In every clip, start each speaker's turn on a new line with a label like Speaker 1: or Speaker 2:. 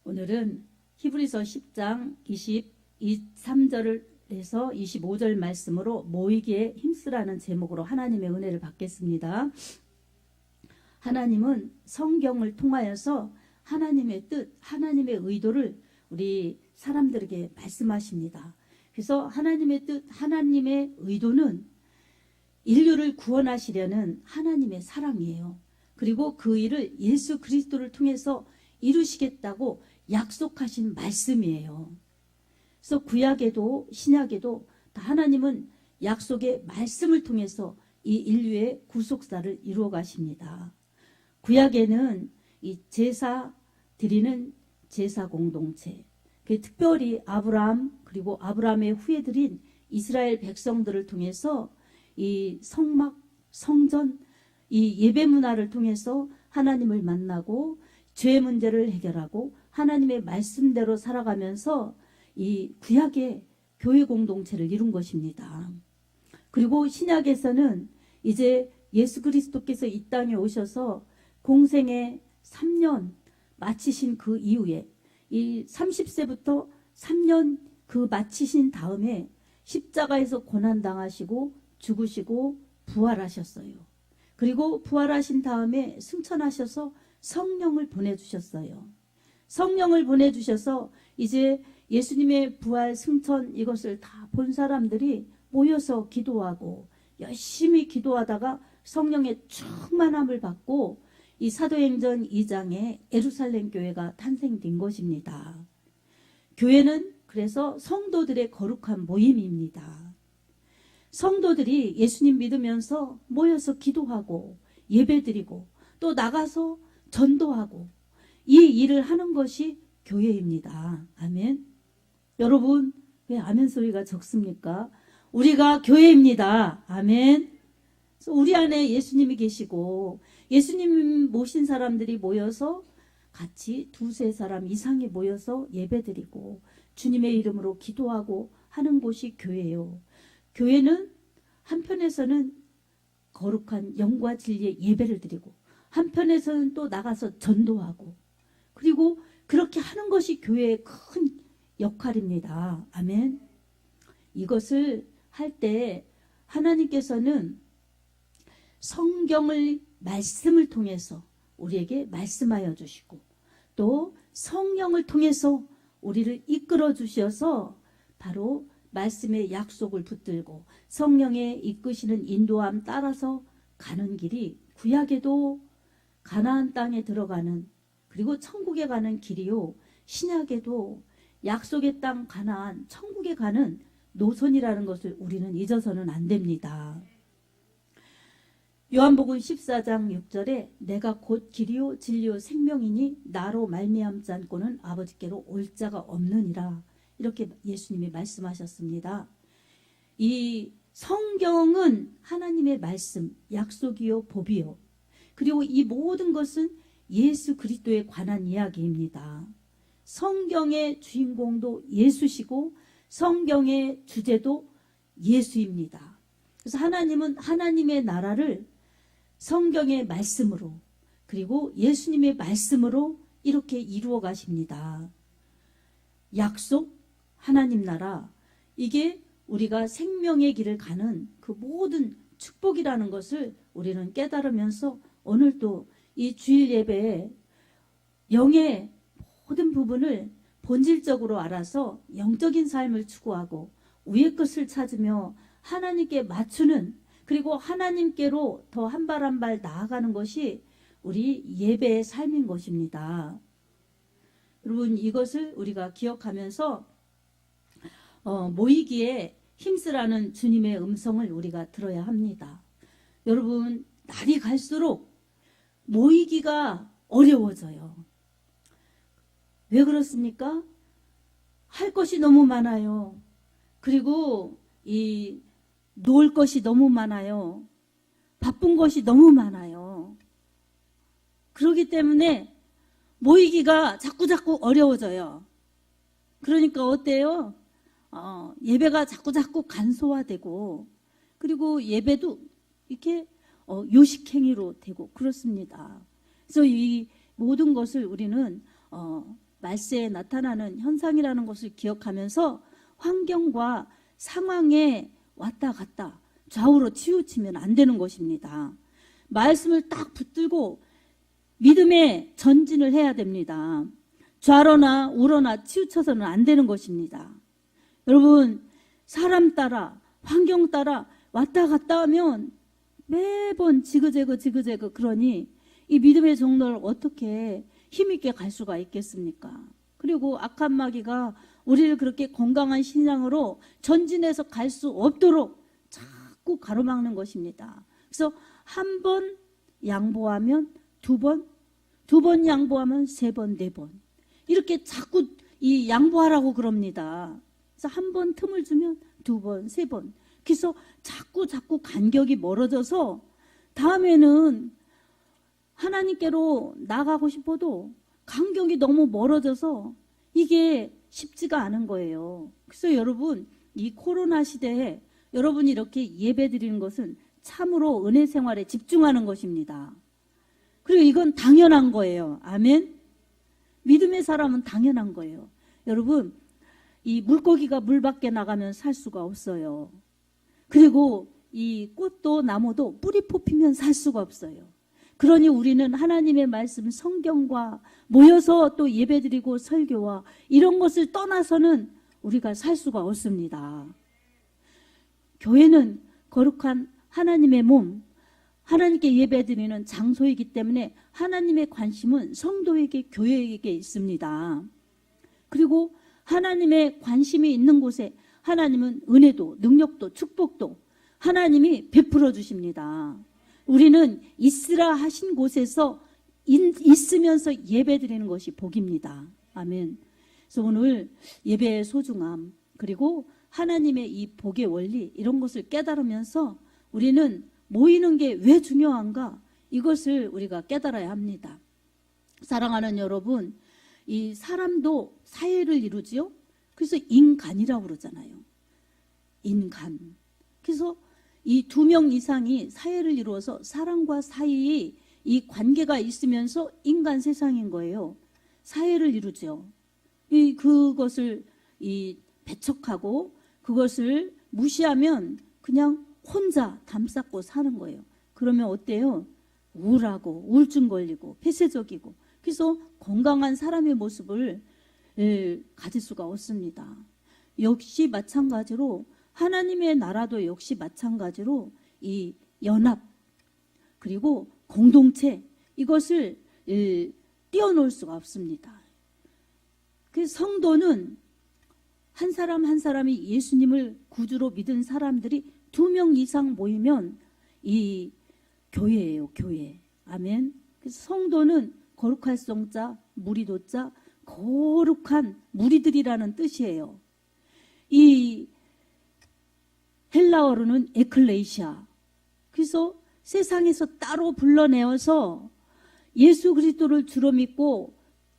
Speaker 1: 오늘은 히브리서 10장 23절에서 25절 말씀으로 모이기에 힘쓰라는 제목으로 하나님의 은혜를 받겠습니다. 하나님은 성경을 통하여서 하나님의 뜻, 하나님의 의도를 우리 사람들에게 말씀하십니다. 그래서 하나님의 뜻, 하나님의 의도는 인류를 구원하시려는 하나님의 사랑이에요. 그리고 그 일을 예수 그리스도를 통해서 이루시겠다고 약속하신 말씀이에요. 그래서 구약에도 신약에도 다 하나님은 약속의 말씀을 통해서 이 인류의 구속사를 이루어 가십니다. 구약에는 이 제사 드리는 제사 공동체, 특별히 아브라함 그리고 아브라함의 후예들인 이스라엘 백성들을 통해서 이 성막, 성전, 이 예배 문화를 통해서 하나님을 만나고 죄 문제를 해결하고 하나님의 말씀대로 살아가면서 이 구약의 교회 공동체를 이룬 것입니다. 그리고 신약에서는 이제 예수 그리스도께서 이 땅에 오셔서 공생의 3년 마치신 그 이후에 이 30세부터 3년 그 마치신 다음에 십자가에서 고난당하시고 죽으시고 부활하셨어요. 그리고 부활하신 다음에 승천하셔서 성령을 보내주셨어요. 성령을 보내주셔서 이제 예수님의 부활, 승천 이것을 다 본 사람들이 모여서 기도하고 열심히 기도하다가 성령의 충만함을 받고 이 사도행전 2장에 예루살렘 교회가 탄생된 것입니다. 교회는 그래서 성도들의 거룩한 모임입니다. 성도들이 예수님 믿으면서 모여서 기도하고 예배드리고 또 나가서 전도하고 이 일을 하는 것이 교회입니다. 아멘. 여러분 왜 아멘 소리가 적습니까? 우리가 교회입니다. 아멘. 우리 안에 예수님이 계시고 예수님 모신 사람들이 모여서 같이 두세 사람 이상이 모여서 예배드리고 주님의 이름으로 기도하고 하는 곳이 교회예요. 교회는 한편에서는 거룩한 영과 진리의 예배를 드리고 한편에서는 또 나가서 전도하고 그리고 그렇게 하는 것이 교회의 큰 역할입니다. 아멘. 이것을 할 때 하나님께서는 성경을 말씀을 통해서 우리에게 말씀하여 주시고 또 성령을 통해서 우리를 이끌어 주셔서 바로 말씀의 약속을 붙들고 성령의 이끄시는 인도함 따라서 가는 길이 구약에도 가나안 땅에 들어가는 그리고 천국에 가는 길이요 신약에도 약속의 땅 가나안 천국에 가는 노선이라는 것을 우리는 잊어서는 안 됩니다. 요한복음 14장 6절에 내가 곧 길이요 진리요 생명이니 나로 말미암지 않고는 아버지께로 올 자가 없느니라 이렇게 예수님이 말씀하셨습니다. 이 성경은 하나님의 말씀, 약속이요 법이요 그리고 이 모든 것은 예수 그리스도에 관한 이야기입니다. 성경의 주인공도 예수시고 성경의 주제도 예수입니다. 그래서 하나님은 하나님의 나라를 성경의 말씀으로 그리고 예수님의 말씀으로 이렇게 이루어 가십니다. 약속, 하나님 나라 이게 우리가 생명의 길을 가는 그 모든 축복이라는 것을 우리는 깨달으면서 오늘도 이 주일 예배에 영의 모든 부분을 본질적으로 알아서 영적인 삶을 추구하고 위의 것을 찾으며 하나님께 맞추는 그리고 하나님께로 더 한 발 한 발 나아가는 것이 우리 예배의 삶인 것입니다. 여러분 이것을 우리가 기억하면서 모이기에 힘쓰라는 주님의 음성을 우리가 들어야 합니다. 여러분 날이 갈수록 모이기가 어려워져요. 왜 그렇습니까? 할 것이 너무 많아요. 그리고 이 놀 것이 너무 많아요. 바쁜 것이 너무 많아요. 그렇기 때문에 모이기가 자꾸 어려워져요. 그러니까 어때요? 예배가 자꾸 간소화되고 그리고 예배도 이렇게 요식행위로 되고 그렇습니다. 그래서 이 모든 것을 우리는 말세에 나타나는 현상이라는 것을 기억하면서 환경과 상황에 왔다 갔다 좌우로 치우치면 안 되는 것입니다. 말씀을 딱 붙들고 믿음의 전진을 해야 됩니다. 좌로나 우로나 치우쳐서는 안 되는 것입니다. 여러분, 사람 환경 따라 왔다 갔다 하면 매번 지그재그 그러니 이 믿음의 정도를 어떻게 힘있게 갈 수가 있겠습니까? 그리고 악한 마귀가 우리를 그렇게 건강한 신앙으로 전진해서 갈 수 없도록 자꾸 가로막는 것입니다. 그래서 한 번 양보하면 두 번 양보하면 세 번, 네 번 이렇게 자꾸 이 양보하라고 그럽니다. 그래서 한 번 틈을 주면 두 번, 세 번. 그래서 자꾸 간격이 멀어져서 다음에는 하나님께로 나가고 싶어도 간격이 너무 멀어져서 이게 쉽지가 않은 거예요. 그래서 여러분, 이 코로나 시대에 여러분이 이렇게 예배 드리는 것은 참으로 은혜 생활에 집중하는 것입니다. 그리고 이건 당연한 거예요. 아멘. 믿음의 사람은 당연한 거예요. 여러분, 이 물고기가 물 밖에 나가면 살 수가 없어요. 그리고 이 꽃도 나무도 뿌리 뽑히면 살 수가 없어요. 그러니 우리는 하나님의 말씀 성경과 모여서 또 예배드리고 설교와 이런 것을 떠나서는 우리가 살 수가 없습니다. 교회는 거룩한 하나님의 몸, 하나님께 예배드리는 장소이기 때문에 하나님의 관심은 성도에게, 교회에게 있습니다. 그리고 하나님의 관심이 있는 곳에 하나님은 은혜도, 능력도, 축복도 하나님이 베풀어 주십니다. 우리는 있으라 하신 곳에서 있으면서 예배드리는 것이 복입니다. 아멘. 그래서 오늘 예배의 소중함, 그리고 하나님의 이 복의 원리, 이런 것을 깨달으면서 우리는 모이는 게 왜 중요한가, 이것을 우리가 깨달아야 합니다. 사랑하는 여러분, 이 사람도 사회를 이루지요. 그래서 인간이라고 그러잖아요. 인간. 그래서 이 2명 이상이 사회를 이루어서 사람과 사이에 이 관계가 있으면서 인간 세상인 거예요. 사회를 이루죠. 그것을 배척하고 그것을 무시하면 그냥 혼자 담쌓고 사는 거예요. 그러면 어때요? 우울하고 우울증 걸리고 폐쇄적이고, 그래서 건강한 사람의 모습을 가질 수가 없습니다. 역시 마찬가지로 하나님의 나라도 역시 마찬가지로 이 연합 그리고 공동체, 이것을 띄워놓을 수가 없습니다. 그 성도는 한 사람 한 사람이 예수님을 구주로 믿은 사람들이 2명 이상 모이면 이 교회예요, 교회. 아멘. 그래서 성도는 거룩할 성자, 무리도자, 거룩한 무리들이라는 뜻이에요. 이 헬라어로는 에클레시아. 그래서 세상에서 따로 불러내어서 예수 그리스도를 주로 믿고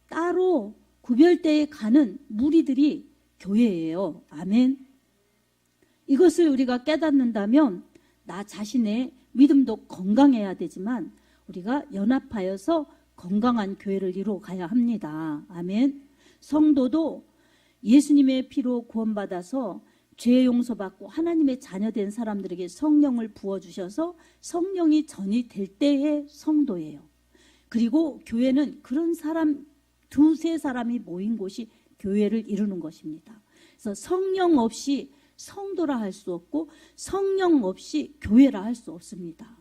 Speaker 1: 따로 구별되어 가는 무리들이 교회예요. 아멘. 이것을 우리가 깨닫는다면 나 자신의 믿음도 건강해야 되지만 우리가 연합하여서 건강한 교회를 이루어 가야 합니다. 아멘. 성도도 예수님의 피로 구원받아서 죄 용서받고 하나님의 자녀된 사람들에게 성령을 부어주셔서 성령이 전이 될 때의 성도예요. 그리고 교회는 그런 사람, 2-3 사람이 모인 곳이 교회를 이루는 것입니다. 그래서 성령 없이 성도라 할 수 없고 성령 없이 교회라 할 수 없습니다.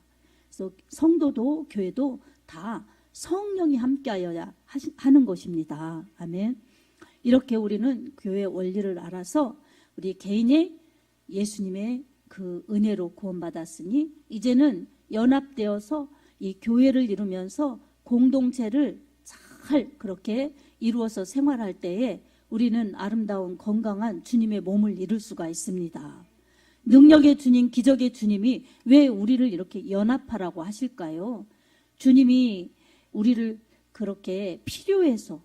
Speaker 1: 그래서 성도도 교회도 다 성령이 함께하여야 하는 것입니다. 아멘. 이렇게 우리는 교회의 원리를 알아서 우리 개인이 예수님의 그 은혜로 구원받았으니 이제는 연합되어서 이 교회를 이루면서 공동체를 잘 그렇게 이루어서 생활할 때에 우리는 아름다운 건강한 주님의 몸을 이룰 수가 있습니다. 능력의 주님, 기적의 주님이 왜 우리를 이렇게 연합하라고 하실까요? 주님이 우리를 그렇게 필요해서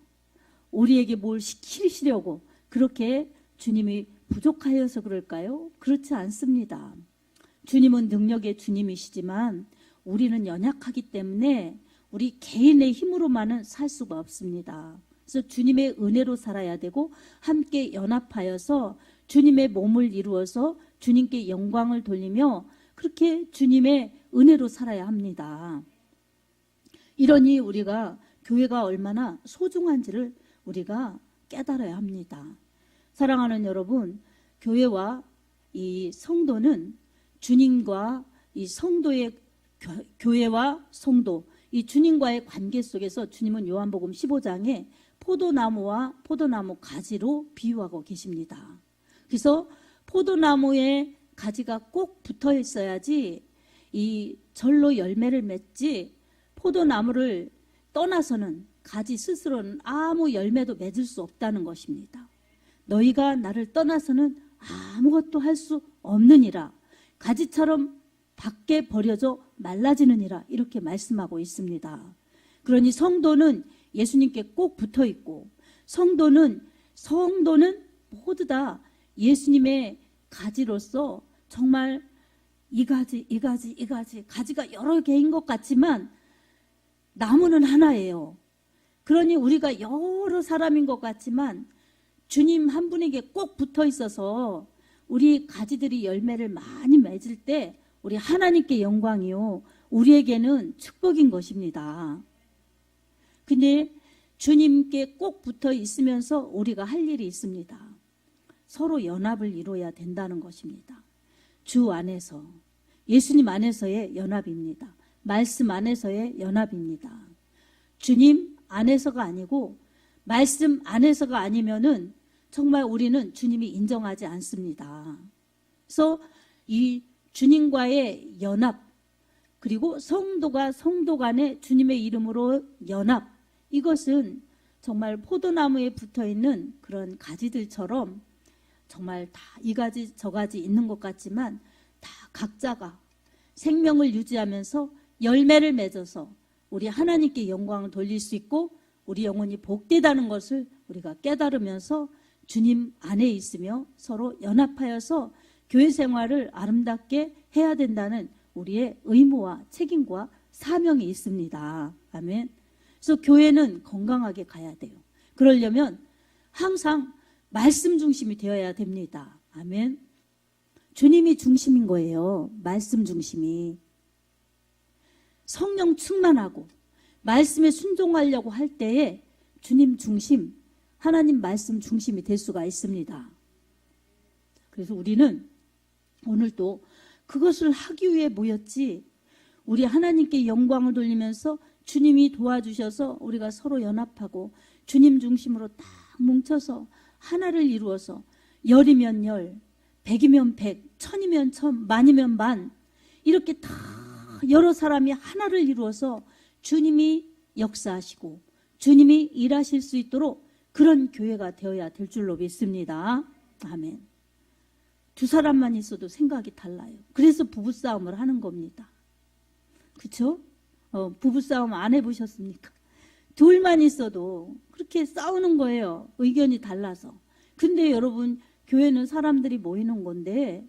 Speaker 1: 우리에게 뭘 시키시려고 그렇게 주님이 부족하여서 그럴까요? 그렇지 않습니다. 주님은 능력의 주님이시지만 우리는 연약하기 때문에 우리 개인의 힘으로만은 살 수가 없습니다. 그래서 주님의 은혜로 살아야 되고 함께 연합하여서 주님의 몸을 이루어서 주님께 영광을 돌리며 그렇게 주님의 은혜로 살아야 합니다. 이러니 우리가 교회가 얼마나 소중한지를 우리가 깨달아야 합니다. 사랑하는 여러분, 교회와 이 성도는 주님과 이 성도의 교회와 성도, 이 주님과의 관계 속에서 주님은 요한복음 15장에 포도나무와 포도나무 가지로 비유하고 계십니다. 그래서 포도나무에 가지가 꼭 붙어 있어야지 이 절로 열매를 맺지 포도나무를 떠나서는 가지 스스로는 아무 열매도 맺을 수 없다는 것입니다. 너희가 나를 떠나서는 아무것도 할 수 없느니라. 가지처럼 밖에 버려져 말라지느니라. 이렇게 말씀하고 있습니다. 그러니 성도는 예수님께 꼭 붙어 있고 성도는 모두 다 예수님의 가지로서 정말 이 가지 가지가 여러 개인 것 같지만 나무는 하나예요. 그러니 우리가 여러 사람인 것 같지만 주님 한 분에게 꼭 붙어 있어서 우리 가지들이 열매를 많이 맺을 때 우리 하나님께 영광이요 우리에게는 축복인 것입니다. 근데 주님께 꼭 붙어 있으면서 우리가 할 일이 있습니다. 서로 연합을 이루어야 된다는 것입니다. 주 안에서 예수님 안에서의 연합입니다. 말씀 안에서의 연합입니다. 주님 안에서가 아니고 말씀 안에서가 아니면은 정말 우리는 주님이 인정하지 않습니다. 그래서 이 주님과의 연합 그리고 성도가 성도 간의 주님의 이름으로 연합 이것은 정말 포도나무에 붙어있는 그런 가지들처럼 정말 다 이 가지 저 가지 있는 것 같지만 다 각자가 생명을 유지하면서 열매를 맺어서 우리 하나님께 영광을 돌릴 수 있고 우리 영혼이 복되다는 것을 우리가 깨달으면서 주님 안에 있으며 서로 연합하여서 교회 생활을 아름답게 해야 된다는 우리의 의무와 책임과 사명이 있습니다. 아멘. 그래서 교회는 건강하게 가야 돼요. 그러려면 항상 말씀 중심이 되어야 됩니다. 아멘. 주님이 중심인 거예요. 말씀 중심이. 성령 충만하고 말씀에 순종하려고 할 때에 주님 중심, 하나님 말씀 중심이 될 수가 있습니다. 그래서 우리는 오늘도 그것을 하기 위해 모였지 우리 하나님께 영광을 돌리면서 주님이 도와주셔서 우리가 서로 연합하고 주님 중심으로 딱 뭉쳐서 하나를 이루어서 열이면 열, 백이면 백, 천이면 천, 만이면 만 이렇게 다 여러 사람이 하나를 이루어서 주님이 역사하시고 주님이 일하실 수 있도록 그런 교회가 되어야 될 줄로 믿습니다. 아멘. 두 사람만 있어도 생각이 달라요. 그래서 부부싸움을 하는 겁니다. 그렇죠? 부부싸움 안 해보셨습니까? 둘만 있어도 그렇게 싸우는 거예요. 의견이 달라서. 근데 여러분 교회는 사람들이 모이는 건데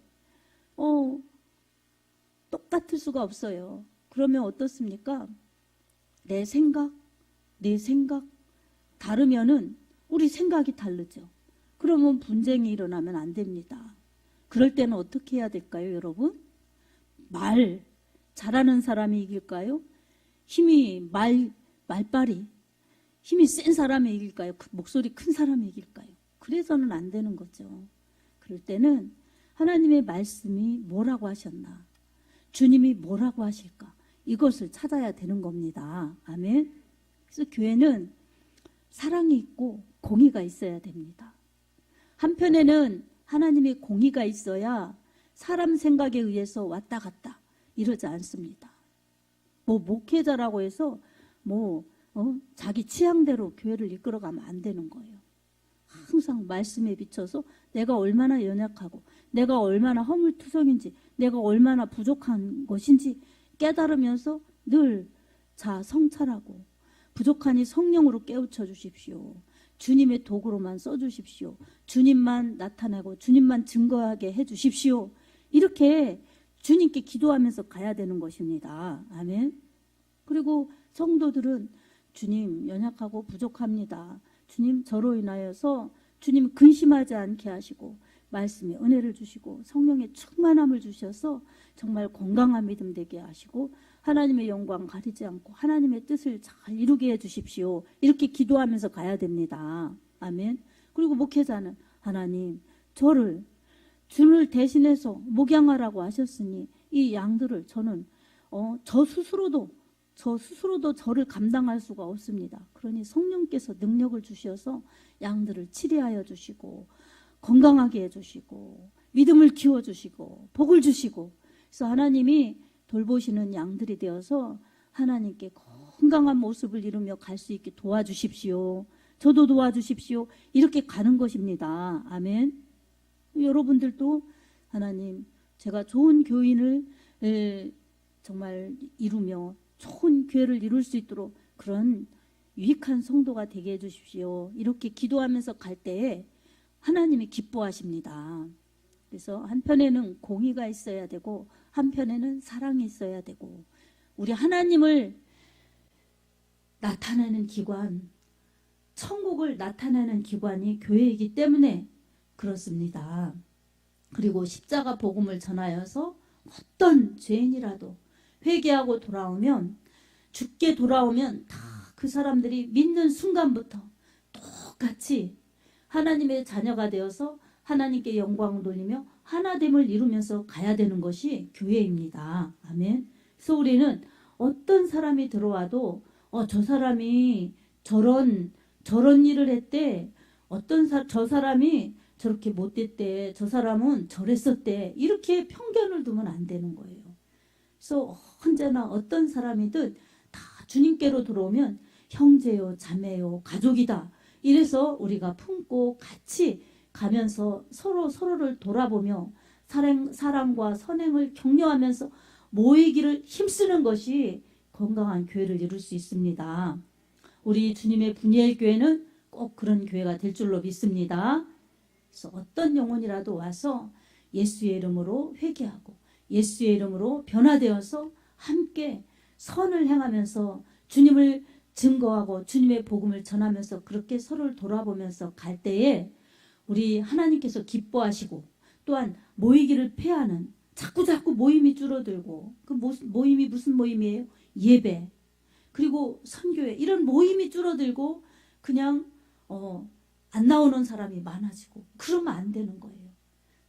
Speaker 1: 똑같을 수가 없어요. 그러면 어떻습니까? 내 생각 다르면은 우리 생각이 다르죠. 그러면 분쟁이 일어나면 안 됩니다. 그럴 때는 어떻게 해야 될까요, 여러분? 말 잘하는 사람이 이길까요? 말발이 힘이 센 사람이 이길까요? 목소리 큰 사람이 이길까요? 그래서는 안 되는 거죠. 그럴 때는 하나님의 말씀이 뭐라고 하셨나? 주님이 뭐라고 하실까? 이것을 찾아야 되는 겁니다. 아멘. 그래서 교회는 사랑이 있고 공의가 있어야 됩니다. 한편에는 하나님의 공의가 있어야 사람 생각에 의해서 왔다 갔다 이러지 않습니다. 목회자라고 해서 자기 취향대로 교회를 이끌어가면 안 되는 거예요. 항상 말씀에 비춰서 내가 얼마나 연약하고 내가 얼마나 허물투성인지 내가 얼마나 부족한 것인지 깨달으면서 늘 성찰하고 부족하니 성령으로 깨우쳐 주십시오. 주님의 도구로만 써주십시오. 주님만 나타내고 주님만 증거하게 해주십시오. 이렇게 주님께 기도하면서 가야 되는 것입니다. 아멘. 그리고 성도들은 주님 연약하고 부족합니다. 주님 저로 인하여서 주님 근심하지 않게 하시고 말씀에 은혜를 주시고 성령의 충만함을 주셔서 정말 건강한 믿음 되게 하시고 하나님의 영광 가리지 않고 하나님의 뜻을 잘 이루게 해주십시오. 이렇게 기도하면서 가야 됩니다. 아멘. 그리고 목회자는 하나님 저를 주를 대신해서 목양하라고 하셨으니 이 양들을 저는 저 스스로도 저를 감당할 수가 없습니다. 그러니 성령께서 능력을 주셔서 양들을 치료하여 주시고 건강하게 해주시고 믿음을 키워주시고 복을 주시고 그래서 하나님이 돌보시는 양들이 되어서 하나님께 건강한 모습을 이루며 갈 수 있게 도와주십시오. 저도 도와주십시오. 이렇게 가는 것입니다. 아멘. 여러분들도 하나님 제가 좋은 교인을 정말 이루며 좋은 교회를 이룰 수 있도록 그런 유익한 성도가 되게 해주십시오. 이렇게 기도하면서 갈 때에 하나님이 기뻐하십니다. 그래서 한편에는 공의가 있어야 되고 한편에는 사랑이 있어야 되고 우리 하나님을 나타내는 기관, 천국을 나타내는 기관이 교회이기 때문에 그렇습니다. 그리고 십자가 복음을 전하여서 어떤 죄인이라도 회개하고 돌아오면 죽게 돌아오면 다 그 사람들이 믿는 순간부터 똑같이 하나님의 자녀가 되어서 하나님께 영광을 돌리며 하나됨을 이루면서 가야 되는 것이 교회입니다. 아멘. 그래서 우리는 어떤 사람이 들어와도 저 사람이 저런 일을 했대. 저 사람이 저렇게 못됐대. 저 사람은 저랬었대. 이렇게 편견을 두면 안 되는 거예요. 그래서 언제나 어떤 사람이든 다 주님께로 들어오면 형제요, 자매요, 가족이다. 이래서 우리가 품고 같이 가면서 서로를 돌아보며 사랑과 선행을 격려하면서 모이기를 힘쓰는 것이 건강한 교회를 이룰 수 있습니다. 우리 주님의 분이엘 교회는 꼭 그런 교회가 될 줄로 믿습니다. 그래서 어떤 영혼이라도 와서 예수의 이름으로 회개하고 예수의 이름으로 변화되어서 함께 선을 행하면서 주님을 증거하고 주님의 복음을 전하면서 그렇게 서로를 돌아보면서 갈 때에 우리 하나님께서 기뻐하시고 또한 모이기를 폐하는 자꾸 모임이 줄어들고 그 모임이 무슨 모임이에요? 예배 그리고 선교회 이런 모임이 줄어들고 그냥 안 나오는 사람이 많아지고 그러면 안 되는 거예요.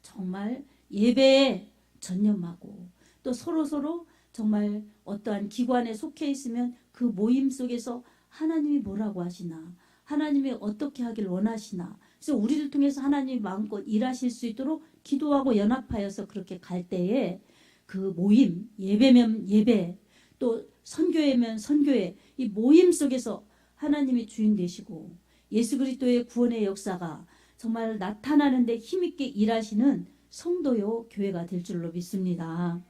Speaker 1: 정말 예배에 전념하고 또 서로 정말 어떠한 기관에 속해 있으면 그 모임 속에서 하나님이 뭐라고 하시나 하나님이 어떻게 하길 원하시나 그래서 우리를 통해서 하나님이 마음껏 일하실 수 있도록 기도하고 연합하여서 그렇게 갈 때에 그 모임 예배면 예배 또 선교회면 선교회 이 모임 속에서 하나님이 주인 되시고 예수 그리스도의 구원의 역사가 정말 나타나는데 힘있게 일하시는 성도요 교회가 될 줄로 믿습니다.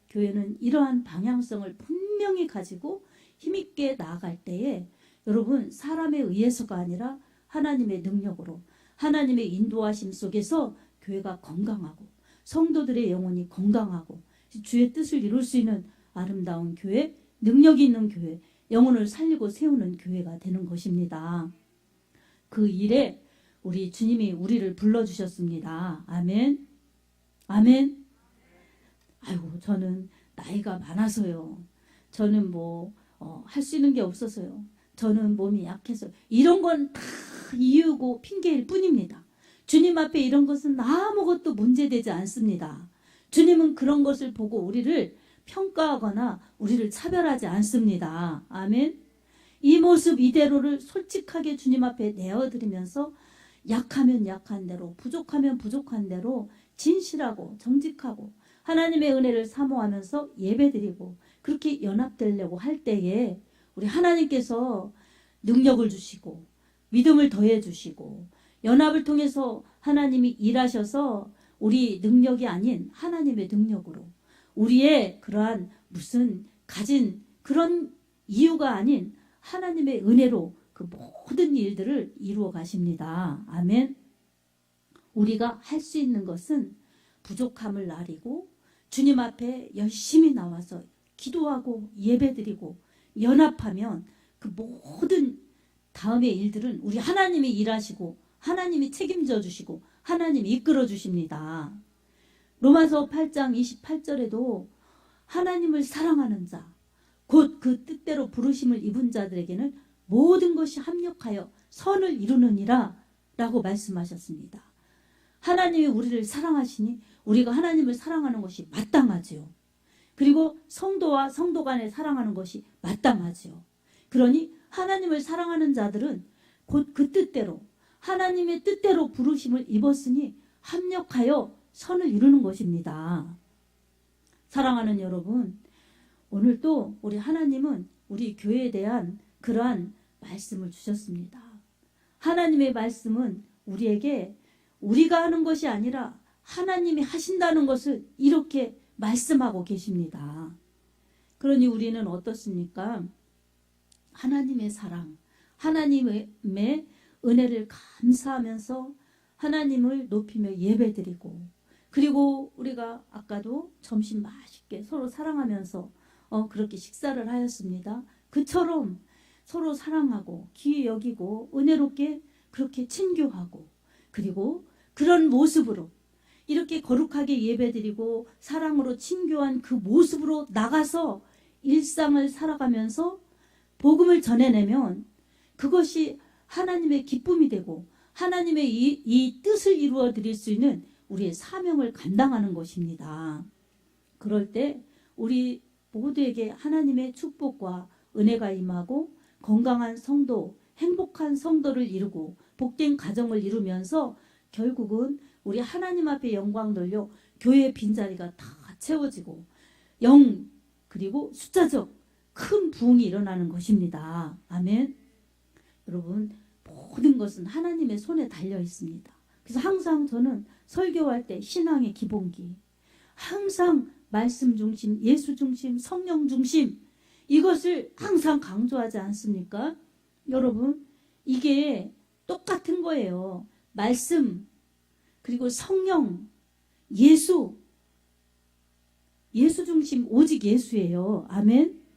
Speaker 1: 교회는 이러한 방향성을 분명히 가지고 힘있게 나아갈 때에 여러분 사람에 의해서가 아니라 하나님의 능력으로 하나님의 인도하심 속에서 교회가 건강하고 성도들의 영혼이 건강하고 주의 뜻을 이룰 수 있는 아름다운 교회, 능력이 있는 교회, 영혼을 살리고 세우는 교회가 되는 것입니다. 그 일에 우리 주님이 우리를 불러주셨습니다. 아멘. 아멘. 아이고 저는 나이가 많아서요. 저는 할 수 있는 게 없어서요. 저는 몸이 약해서 이런 건 다 이유고 핑계일 뿐입니다. 주님 앞에 이런 것은 아무것도 문제되지 않습니다. 주님은 그런 것을 보고 우리를 평가하거나 우리를 차별하지 않습니다. 아멘. 이 모습 이대로를 솔직하게 주님 앞에 내어드리면서 약하면 약한 대로 부족하면 부족한 대로 진실하고 정직하고 하나님의 은혜를 사모하면서 예배드리고 그렇게 연합되려고 할 때에 우리 하나님께서 능력을 주시고 믿음을 더해 주시고 연합을 통해서 하나님이 일하셔서 우리 능력이 아닌 하나님의 능력으로 우리의 그러한 무슨 가진 그런 이유가 아닌 하나님의 은혜로 그 모든 일들을 이루어 가십니다. 아멘. 우리가 할 수 있는 것은 부족함을 나리고 주님 앞에 열심히 나와서 기도하고 예배드리고 연합하면 그 모든 다음의 일들은 우리 하나님이 일하시고 하나님이 책임져 주시고 하나님이 이끌어 주십니다. 로마서 8장 28절에도 하나님을 사랑하는 자, 곧 그 뜻대로 부르심을 입은 자들에게는 모든 것이 합력하여 선을 이루느니라 라고 말씀하셨습니다. 하나님이 우리를 사랑하시니 우리가 하나님을 사랑하는 것이 마땅하지요. 그리고 성도와 성도 간에 사랑하는 것이 마땅하지요. 그러니 하나님을 사랑하는 자들은 곧 그 뜻대로 하나님의 뜻대로 부르심을 입었으니 합력하여 선을 이루는 것입니다. 사랑하는 여러분, 오늘 또 우리 하나님은 우리 교회에 대한 그러한 말씀을 주셨습니다. 하나님의 말씀은 우리에게 우리가 하는 것이 아니라 하나님이 하신다는 것을 이렇게 말씀하고 계십니다. 그러니 우리는 어떻습니까? 하나님의 사랑, 하나님의 은혜를 감사하면서 하나님을 높이며 예배드리고, 그리고 우리가 아까도 점심 맛있게 서로 사랑하면서 그렇게 식사를 하였습니다. 그처럼 서로 사랑하고 귀히 여기고 은혜롭게 그렇게 친교하고, 그리고 그런 모습으로 이렇게 거룩하게 예배드리고 사랑으로 친교한 그 모습으로 나가서 일상을 살아가면서 복음을 전해내면 그것이 하나님의 기쁨이 되고 하나님의 이 뜻을 이루어 드릴 수 있는 우리의 사명을 감당하는 것입니다. 그럴 때 우리 모두에게 하나님의 축복과 은혜가 임하고 건강한 성도, 행복한 성도를 이루고 복된 가정을 이루면서 결국은 우리 하나님 앞에 영광 돌려 교회의 빈자리가 다 채워지고 그리고 숫자적 큰 부흥이 일어나는 것입니다. 아멘. 여러분, 모든 것은 하나님의 손에 달려 있습니다. 그래서 항상 저는 설교할 때 신앙의 기본기, 항상 말씀 중심, 예수 중심, 성령 중심, 이것을 항상 강조하지 않습니까? 여러분, 이게 똑같은 거예요. 말씀, 그리고 성령, 예수 중심, 오직 예수예요. 아멘.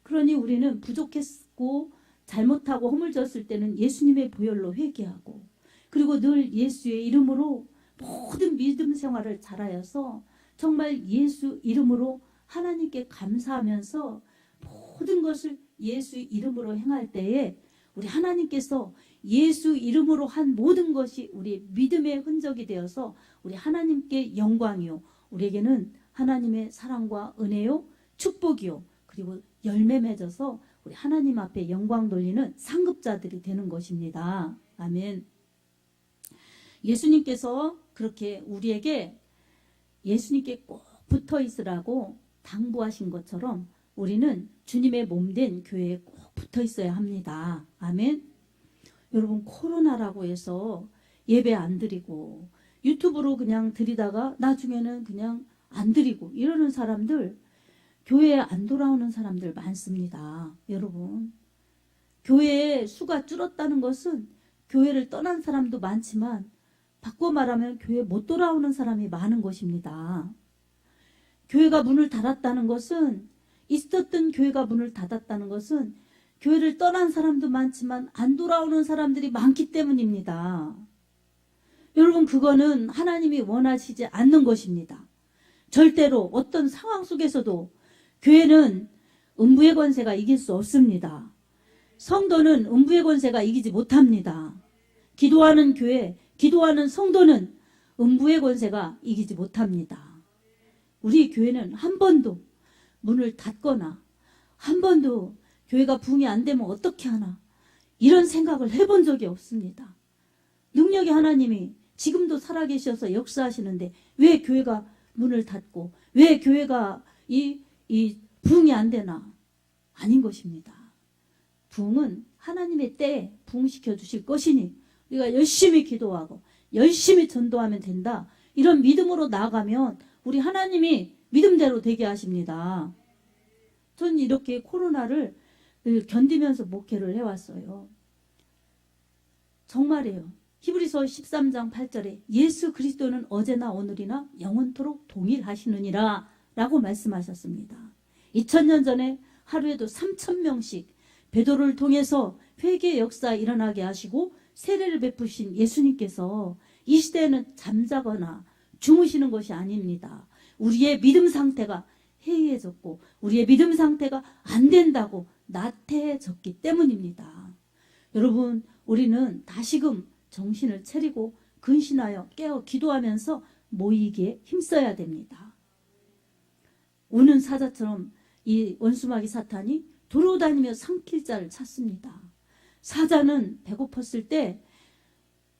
Speaker 1: 그러니 우리는 부족했고 잘못하고 허물졌을 때는 예수님의 보혈로 회개하고, 그리고 늘 예수의 이름으로 모든 믿음 생활을 잘하여서 정말 예수 이름으로 하나님께 감사하면서 모든 것을 예수 이름으로 행할 때에 우리 하나님께서 예수 이름으로 한 모든 것이 우리 믿음의 흔적이 되어서 우리 하나님께 영광이요, 우리에게는 하나님의 사랑과 은혜요, 축복이요, 그리고 열매 맺어서 우리 하나님 앞에 영광 돌리는 상급자들이 되는 것입니다. 아멘. 예수님께서 그렇게 우리에게 예수님께 꼭 붙어 있으라고 당부하신 것처럼 우리는 주님의 몸된 교회에 꼭 붙어 있어야 합니다. 아멘. 여러분, 코로나라고 해서 예배 안 드리고 유튜브로 그냥 드리다가 나중에는 그냥 안 드리고 이러는 사람들, 교회에 안 돌아오는 사람들 많습니다. 여러분, 교회의 수가 줄었다는 것은 교회를 떠난 사람도 많지만 바꿔 말하면 교회에 못 돌아오는 사람이 많은 것입니다. 교회가 문을 닫았다는 것은, 있었던 교회가 문을 닫았다는 것은 교회를 떠난 사람도 많지만 안 돌아오는 사람들이 많기 때문입니다. 여러분, 그거는 하나님이 원하시지 않는 것입니다. 절대로 어떤 상황 속에서도 교회는 음부의 권세가 이길 수 없습니다. 성도는 음부의 권세가 이기지 못합니다. 기도하는 교회, 기도하는 성도는 음부의 권세가 이기지 못합니다. 우리 교회는 한 번도 문을 닫거나 한 번도 교회가 부흥이 안 되면 어떻게 하나 이런 생각을 해본 적이 없습니다. 능력의 하나님이 지금도 살아계셔서 역사하시는데 왜 교회가 문을 닫고 왜 교회가 이 부흥이 안 되나? 아닌 것입니다. 부흥은 하나님의 때에 부흥시켜 주실 것이니 우리가 열심히 기도하고 열심히 전도하면 된다. 이런 믿음으로 나아가면 우리 하나님이 믿음대로 되게 하십니다. 저는 이렇게 코로나를 견디면서 목회를 해왔어요. 정말이에요. 히브리서 13장 8절에 예수 그리스도는 어제나 오늘이나 영원토록 동일하시느니라 라고 말씀하셨습니다. 2000년 전에 하루에도 3000명씩 베드로를 통해서 회개의 역사 일어나게 하시고 세례를 베푸신 예수님께서 이 시대에는 잠자거나 주무시는 것이 아닙니다. 우리의 믿음 상태가 해이해졌고 우리의 믿음 상태가 안 된다고 나태해졌기 때문입니다. 여러분, 우리는 다시금 정신을 차리고 근신하여 깨어 기도하면서 모이기에 힘써야 됩니다. 우는 사자처럼 이 원수마귀 사탄이 돌아다니며 삼킬 자를 찾습니다. 사자는 배고팠을 때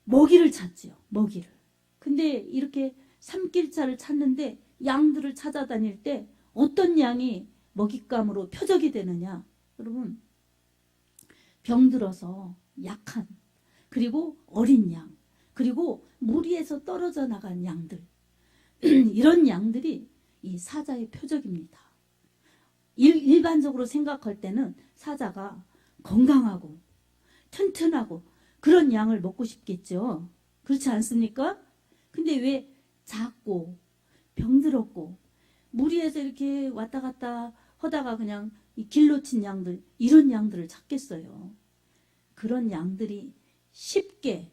Speaker 1: 먹이를 찾지요. 먹이를. 근데 이렇게 삼킬 자를 찾는데 양들을 찾아다닐 때 어떤 양이 먹잇감으로 표적이 되느냐? 여러분, 병들어서 약한, 그리고 어린 양, 그리고 무리에서 떨어져 나간 양들, 이런 양들이 이 사자의 표적입니다. 일반적으로 생각할 때는 사자가 건강하고 튼튼하고 그런 양을 먹고 싶겠죠. 그렇지 않습니까? 근데 왜 작고 병들었고 무리에서 이렇게 왔다 갔다 하다가 그냥 이 길로 친 양들, 이런 양들을 찾겠어요. 그런 양들이 쉽게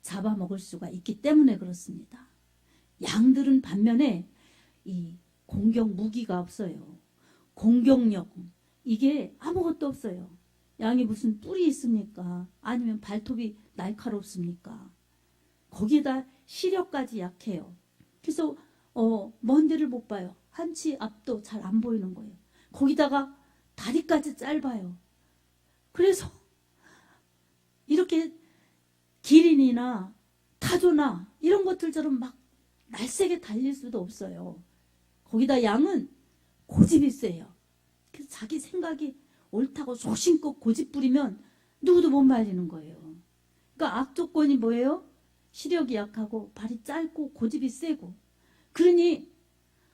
Speaker 1: 잡아먹을 수가 있기 때문에 그렇습니다. 양들은 반면에 이 공격 무기가 없어요. 공격력, 이게 아무것도 없어요. 양이 무슨 뿔이 있습니까? 아니면 발톱이 날카롭습니까? 거기에다 시력까지 약해요. 그래서 먼 데를 못 봐요. 한치 앞도 잘 안 보이는 거예요. 거기다가 다리까지 짧아요. 그래서 이렇게 기린이나 타조나 이런 것들처럼 막 날쌔게 달릴 수도 없어요. 거기다 양은 고집이 세요. 그래서 자기 생각이 옳다고 소신껏 고집 부리면 누구도 못 말리는 거예요. 그러니까 악조건이 뭐예요? 시력이 약하고 발이 짧고 고집이 세고, 그러니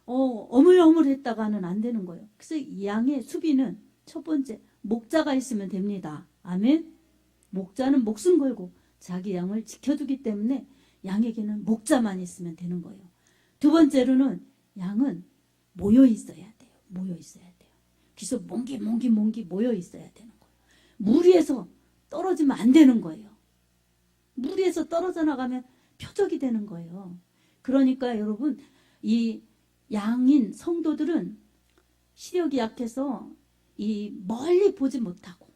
Speaker 1: 어물어물했다가는 안 되는 거예요. 그래서 이 양의 수비는 첫 번째 목자가 있으면 됩니다. 아멘. 목자는 목숨 걸고 자기 양을 지켜주기 때문에 양에게는 목자만 있으면 되는 거예요. 두 번째로는 양은 모여 있어야 돼요. 모여 있어야 돼요. 그래서 몽기 모여 있어야 되는 거예요. 무리에서 떨어지면 안 되는 거예요. 무리에서 떨어져 나가면 표적이 되는 거예요. 그러니까 여러분, 이 양인 성도들은 시력이 약해서 이 멀리 보지 못하고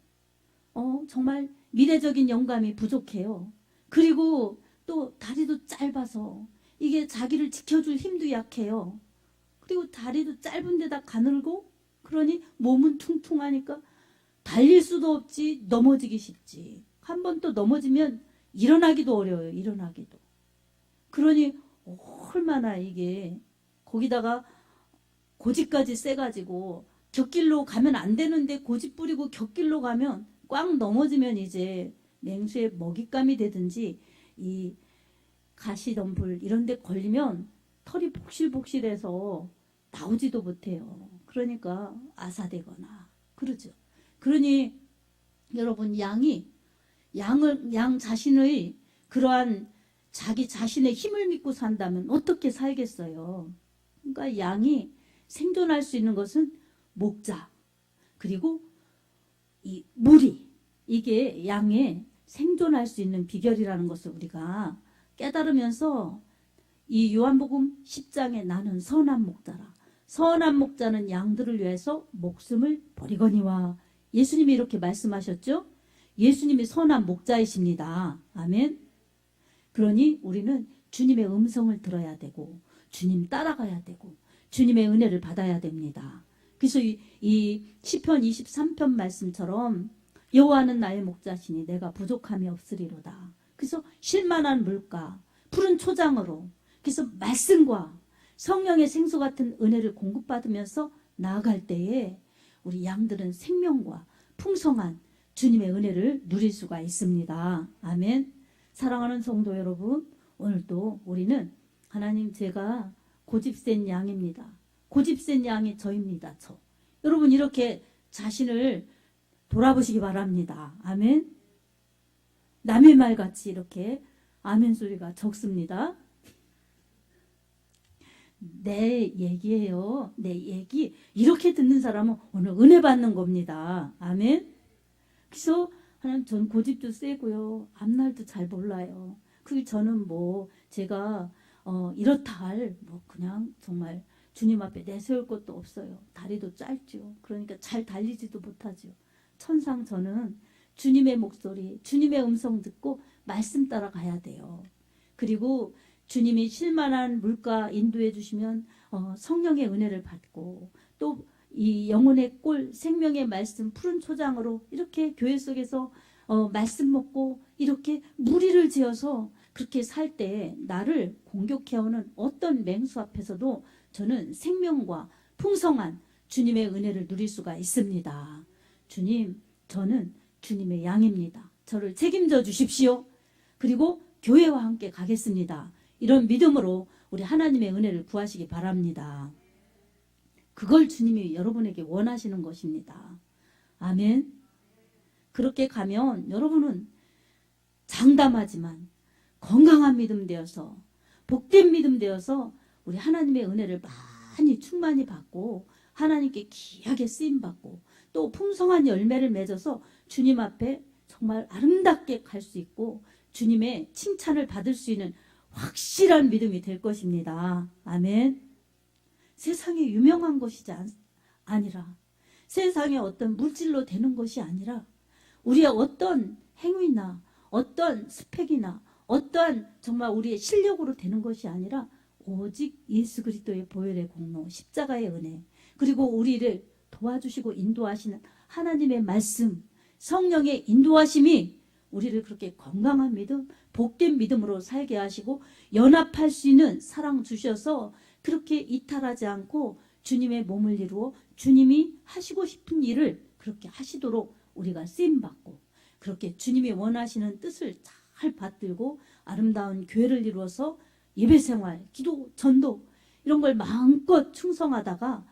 Speaker 1: 정말 미래적인 영감이 부족해요. 그리고 또 다리도 짧아서 이게 자기를 지켜줄 힘도 약해요. 그리고 다리도 짧은 데다 가늘고, 그러니 몸은 퉁퉁하니까 달릴 수도 없지, 넘어지기 쉽지. 한 번 또 넘어지면 일어나기도 어려워요. 일어나기도. 그러니 얼마나 이게, 거기다가 고집까지 세가지고 곁길로 가면 안 되는데 고집 부리고 곁길로 가면 꽉 넘어지면 이제 맹수의 먹잇감이 되든지 이 가시덤불 이런 데 걸리면 털이 복실복실해서 나오지도 못해요. 그러니까 아사되거나 그러죠. 그러니 여러분, 양 자신의 그러한 자기 자신의 힘을 믿고 산다면 어떻게 살겠어요? 그러니까 양이 생존할 수 있는 것은 목자, 그리고 이 무리, 이게 양의 생존할 수 있는 비결이라는 것을 우리가 깨달으면서 이 요한복음 10장에 나는 선한 목자라. 선한 목자는 양들을 위해서 목숨을 버리거니와. 예수님이 이렇게 말씀하셨죠? 예수님이 선한 목자이십니다. 아멘. 그러니 우리는 주님의 음성을 들어야 되고 주님 따라가야 되고 주님의 은혜를 받아야 됩니다. 그래서 이 시편 23편 말씀처럼 여호와는 나의 목자시니 내가 부족함이 없으리로다. 그래서 쉴만한 물가, 푸른 초장으로, 그래서 말씀과 성령의 생수 같은 은혜를 공급받으면서 나아갈 때에 우리 양들은 생명과 풍성한 주님의 은혜를 누릴 수가 있습니다. 아멘. 사랑하는 성도 여러분, 오늘도 우리는 하나님, 제가 고집센 양입니다. 고집센 양이 저입니다. 저. 여러분, 이렇게 자신을 돌아보시기 바랍니다. 아멘. 남의 말같이 이렇게 아멘 소리가 적습니다. 내 얘기예요. 내 얘기. 이렇게 듣는 사람은 오늘 은혜 받는 겁니다. 아멘. 그래서 하나님, 전 고집도 세고요. 앞날도 잘 몰라요. 저는 제가 이렇다 할 그냥 정말 주님 앞에 내세울 것도 없어요. 다리도 짧죠. 그러니까 잘 달리지도 못하죠. 천상 저는 주님의 목소리, 주님의 음성 듣고 말씀 따라 가야 돼요. 그리고 주님이 쉴만한 물가 인도해 주시면 성령의 은혜를 받고, 또 이 영혼의 꼴, 생명의 말씀, 푸른 초장으로 이렇게 교회 속에서 말씀 먹고 이렇게 무리를 지어서 그렇게 살 때 나를 공격해오는 어떤 맹수 앞에서도 저는 생명과 풍성한 주님의 은혜를 누릴 수가 있습니다. 주님, 저는 주님의 양입니다. 저를 책임져 주십시오. 그리고 교회와 함께 가겠습니다. 이런 믿음으로 우리 하나님의 은혜를 구하시기 바랍니다. 그걸 주님이 여러분에게 원하시는 것입니다. 아멘. 그렇게 가면 여러분은 장담하지만 건강한 믿음 되어서, 복된 믿음 되어서 우리 하나님의 은혜를 많이 충만히 받고 하나님께 귀하게 쓰임받고 또 풍성한 열매를 맺어서 주님 앞에 정말 아름답게 갈 수 있고 주님의 칭찬을 받을 수 있는 확실한 믿음이 될 것입니다. 아멘. 세상에 유명한 것이 아니라, 세상에 어떤 물질로 되는 것이 아니라, 우리의 어떤 행위나 어떤 스펙이나 어떠한 정말 우리의 실력으로 되는 것이 아니라 오직 예수 그리스도의 보혈의 공로, 십자가의 은혜, 그리고 우리를 도와주시고 인도하시는 하나님의 말씀, 성령의 인도하심이 우리를 그렇게 건강한 믿음, 복된 믿음으로 살게 하시고 연합할 수 있는 사랑 주셔서 그렇게 이탈하지 않고 주님의 몸을 이루어 주님이 하시고 싶은 일을 그렇게 하시도록 우리가 쓰임받고, 그렇게 주님이 원하시는 뜻을 잘 받들고 아름다운 교회를 이루어서 예배생활, 기도, 전도 이런 걸 마음껏 충성하다가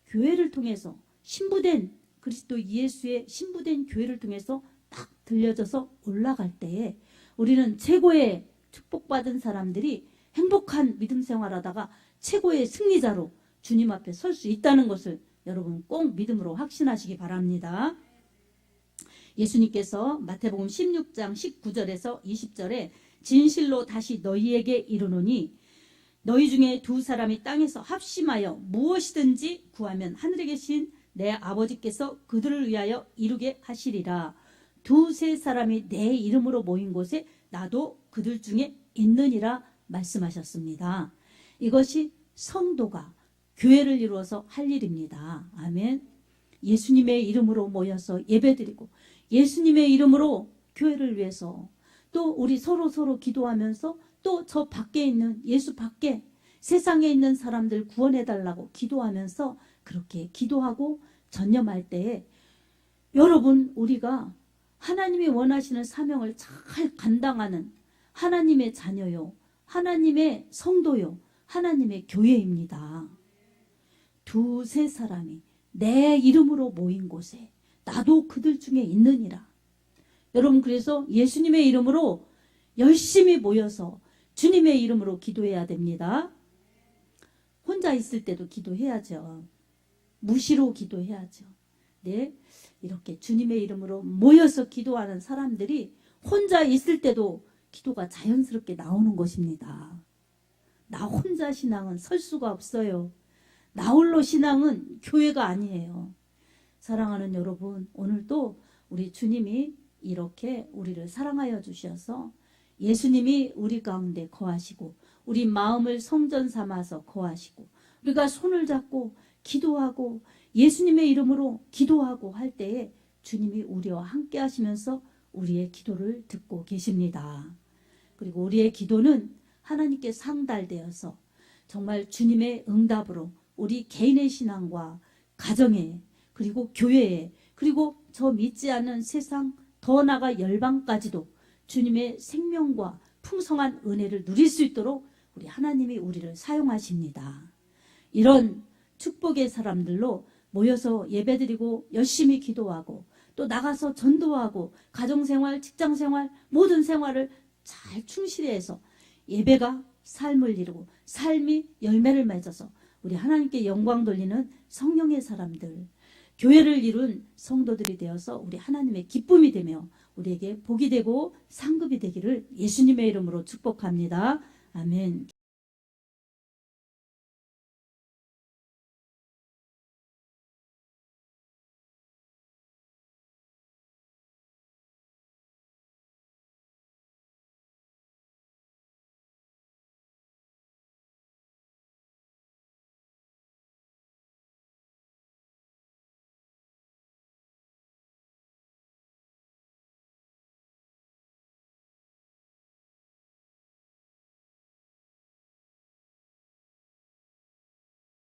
Speaker 1: 교회를 통해서 신부된 그리스도 예수의 신부된 교회를 통해서 딱 들려져서 올라갈 때에 우리는 최고의 축복받은 사람들이 행복한 믿음 생활하다가 최고의 승리자로 주님 앞에 설 수 있다는 것을 여러분 꼭 믿음으로 확신하시기 바랍니다. 예수님께서 마태복음 16장 19절에서 20절에 진실로 다시 너희에게 이르노니 너희 중에 두 사람이 땅에서 합심하여 무엇이든지 구하면 하늘에 계신 내 아버지께서 그들을 위하여 이루게 하시리라. 두세 사람이 내 이름으로 모인 곳에 나도 그들 중에 있느니라 말씀하셨습니다. 이것이 성도가 교회를 이루어서 할 일입니다. 아멘. 예수님의 이름으로 모여서 예배드리고 예수님의 이름으로 교회를 위해서 또 우리 서로 기도하면서 또 저 밖에 있는 예수 밖에 세상에 있는 사람들 구원해달라고 기도하면서 그렇게 기도하고 전념할 때에 여러분, 우리가 하나님이 원하시는 사명을 잘 감당하는 하나님의 자녀요, 하나님의 성도요, 하나님의 교회입니다. 두세 사람이 내 이름으로 모인 곳에 나도 그들 중에 있느니라. 여러분, 그래서 예수님의 이름으로 열심히 모여서 주님의 이름으로 기도해야 됩니다. 혼자 있을 때도 기도해야죠. 무시로 기도해야죠. 네, 이렇게 주님의 이름으로 모여서 기도하는 사람들이 혼자 있을 때도 기도가 자연스럽게 나오는 것입니다. 나 혼자 신앙은 설 수가 없어요. 나 홀로 신앙은 교회가 아니에요. 사랑하는 여러분, 오늘도 우리 주님이 이렇게 우리를 사랑하여 주셔서 예수님이 우리 가운데 거하시고 우리 마음을 성전 삼아서 거하시고 우리가 손을 잡고 기도하고 예수님의 이름으로 기도하고 할 때에 주님이 우리와 함께 하시면서 우리의 기도를 듣고 계십니다. 그리고 우리의 기도는 하나님께 상달되어서 정말 주님의 응답으로 우리 개인의 신앙과 가정에 그리고 교회에 그리고 저 믿지 않는 세상 더 나아가 열방까지도 주님의 생명과 풍성한 은혜를 누릴 수 있도록 우리 하나님이 우리를 사용하십니다. 이런 축복의 사람들로 모여서 예배드리고 열심히 기도하고 또 나가서 전도하고 가정생활, 직장생활 모든 생활을 잘 충실히 해서 예배가 삶을 이루고 삶이 열매를 맺어서 우리 하나님께 영광 돌리는 성령의 사람들, 교회를 이룬 성도들이 되어서 우리 하나님의 기쁨이 되며 우리에게 복이 되고 상급이 되기를 예수님의 이름으로 축복합니다. 아멘.